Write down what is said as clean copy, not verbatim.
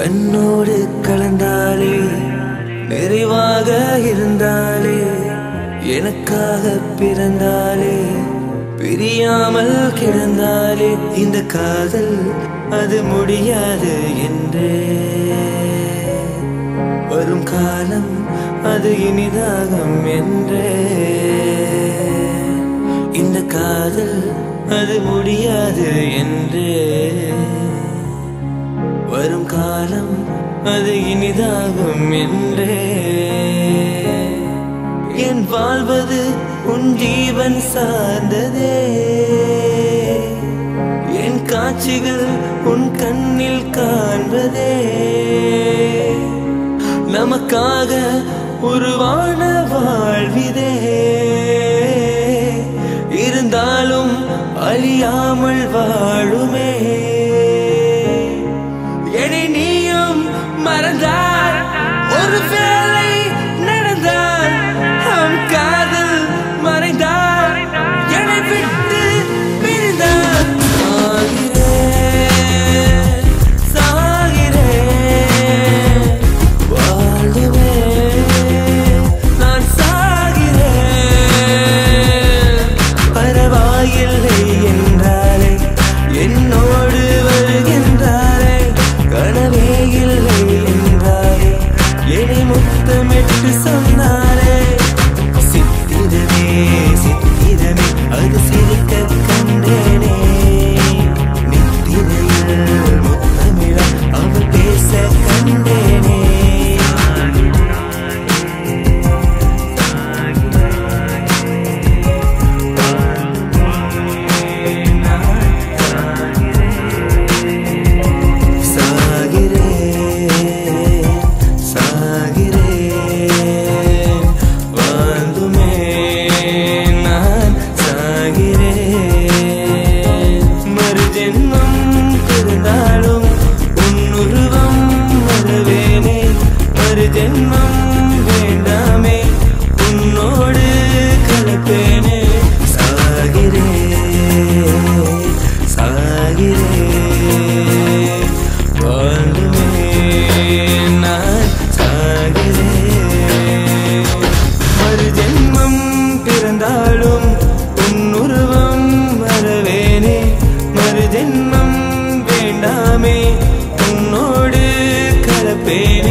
கண்ணோடு கலந்தாலே நிறைவாக இருந்தாலே எனக்காக பிறந்தாலே பிரியாமல் கிடந்தாலே இந்த காதல் அது முடியாது என்றே வரும் காலம் அது இனிதாகும் என்றே இந்த காதல் அது முடியாது என்றே வரும் காலம் அது இனிதாகும் என்றே என் வாழ்வது உன் ஜீவன் சார்ந்ததே என் காட்சிகள் உன் கண்ணில் காண்பதே நமக்காக உருவான வாழ்விதே இருந்தாலும் அழியாமல் வாழுமே என்னை நீயும் மறந்தால் ஒரு வேளை நடந்தால் நம் காதல் மறைந்தால் என்னை விட்டு பிரிந்தால் சாகிறேன் வாழ்வேன் நான் சாகிறேன் பரவாயில்லை என்றாலே என்னோடு வருகின்றாரே கனவே இல்லை என்றாரே என்னை முத்தமிட்டு சொன்னாரே சித்திரமே சித்திரமே அது சிரிக்க கண்டேனே நித்திரையில் முத்தமிழ அவள் பேச கண்டேனே ஜென்மம் வேண்டாமே உன்னோடு கலப்பேனே சாகிறேன் சாகிறேன் வாழ்ந்துமே நான் சாகிறேன் மறு ஜென்மம் பிறந்தாலும் உன்னுருவம் வரவேனே மறு ஜென்மம் வேண்டாமே உன்னோடு கலப்பேனே